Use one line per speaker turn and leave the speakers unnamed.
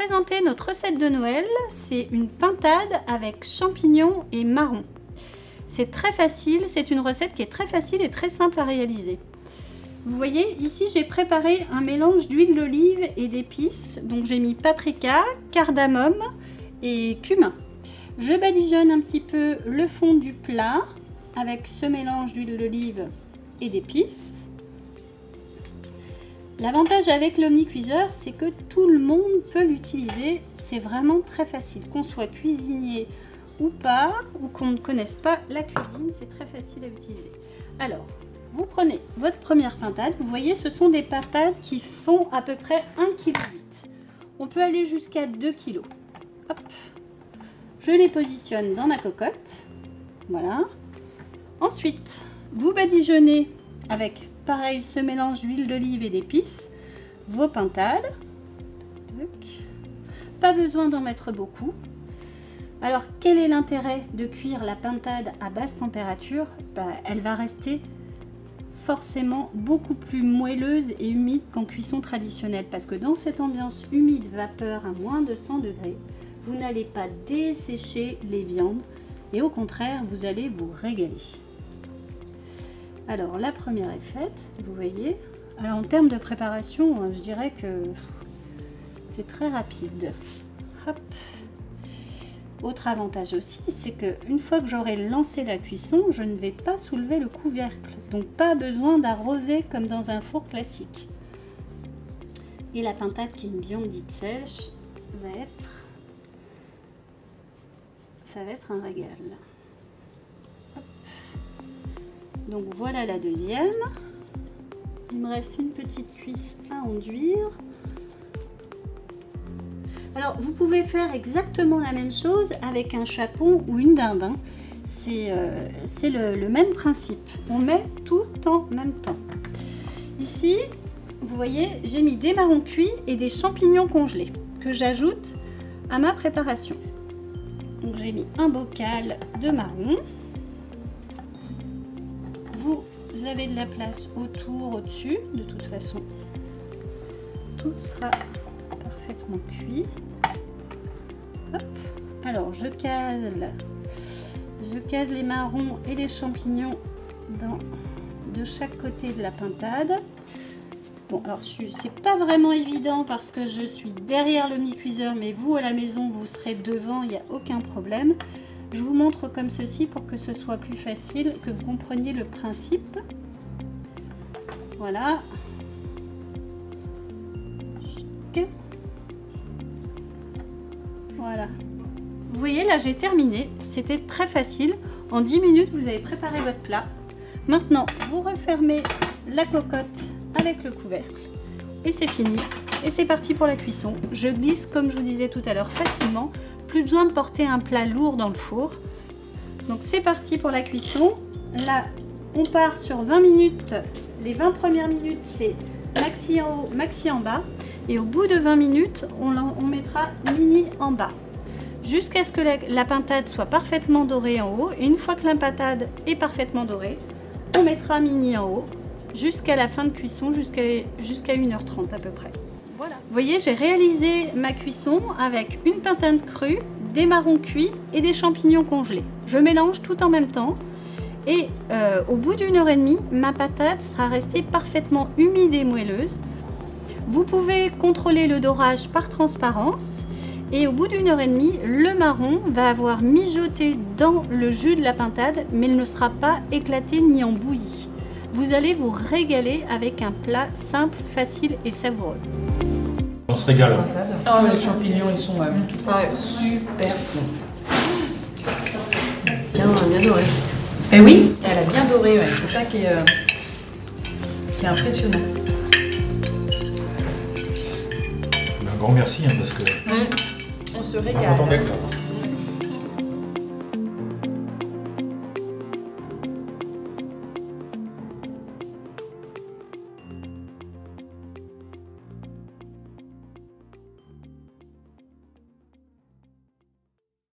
présenter notre recette de Noël. C'est une pintade avec champignons et marrons. C'est très facile, c'est une recette qui est très facile et très simple à réaliser. Vous voyez, ici j'ai préparé un mélange d'huile d'olive et d'épices. Donc j'ai mis paprika, cardamome et cumin. Je badigeonne un petit peu le fond du plat avec ce mélange d'huile d'olive et d'épices. L'avantage avec l'omnicuiseur, c'est que tout le monde peut l'utiliser. C'est vraiment très facile. Qu'on soit cuisinier ou pas, ou qu'on ne connaisse pas la cuisine, c'est très facile à utiliser. Alors, vous prenez votre première pintade. Vous voyez, ce sont des pintades qui font à peu près 1,8 kg. On peut aller jusqu'à 2 kg. Hop. Je les positionne dans ma cocotte. Voilà. Ensuite, vous badigeonnez avec pareil ce mélange d'huile d'olive et d'épices vos pintades. Pas besoin d'en mettre beaucoup. Alors quel est l'intérêt de cuire la pintade à basse température? Elle va rester forcément beaucoup plus moelleuse et humide qu'en cuisson traditionnelle, parce que dans cette ambiance humide vapeur à moins de 100 degrés, vous n'allez pas dessécher les viandes et au contraire vous allez vous régaler. Alors la première est faite, vous voyez. Alors en termes de préparation, je dirais que c'est très rapide. Hop. Autre avantage aussi, c'est qu'une fois que j'aurai lancé la cuisson, je ne vais pas soulever le couvercle. Donc pas besoin d'arroser comme dans un four classique. Et la pintade, qui est une viande dite sèche, ça va être un régal. Hop. Donc voilà la deuxième. Il me reste une petite cuisse à enduire. Alors vous pouvez faire exactement la même chose avec un chapon ou une dinde. Hein. C'est le même principe. On met tout en même temps. Ici, vous voyez, j'ai mis des marrons cuits et des champignons congelés que j'ajoute à ma préparation. Donc j'ai mis un bocal de marrons. Vous avez de la place autour, au-dessus. De toute façon, tout sera parfaitement cuit. Hop. Alors je case les marrons et les champignons de chaque côté de la pintade. Bon, alors c'est pas vraiment évident parce que je suis derrière l'omnicuiseur, mais vous à la maison vous serez devant, il n'y a aucun problème. Je vous montre comme ceci pour que ce soit plus facile, que vous compreniez le principe. Voilà. Voilà. Vous voyez, là j'ai terminé. C'était très facile. En 10 minutes, vous avez préparé votre plat. Maintenant, vous refermez la cocotte avec le couvercle. Et c'est fini. Et c'est parti pour la cuisson. Je glisse, comme je vous disais tout à l'heure, facilement. Plus besoin de porter un plat lourd dans le four. Donc c'est parti pour la cuisson. Là, on part sur 20 minutes. Les 20 premières minutes, c'est maxi en haut, maxi en bas. Et au bout de 20 minutes, on mettra mini en bas. Jusqu'à ce que la pintade soit parfaitement dorée en haut. Et une fois que la pintade est parfaitement dorée, on mettra mini en haut jusqu'à la fin de cuisson, jusqu'à 1h30 à peu près. Voilà. Vous voyez, j'ai réalisé ma cuisson avec une pintade crue, des marrons cuits et des champignons congelés. Je mélange tout en même temps. Et au bout d'1h30, ma pintade sera restée parfaitement humide et moelleuse. Vous pouvez contrôler le dorage par transparence et au bout d'1h30, le marron va avoir mijoté dans le jus de la pintade, mais il ne sera pas éclaté ni en bouillie. Vous allez vous régaler avec un plat simple, facile et savoureux.
On se régale.
Oh, les champignons, ils sont super bons. Bien doré. Eh oui, elle a bien doré, ouais. C'est ça qui est impressionnant.
Un grand merci, hein, parce que
on se régale.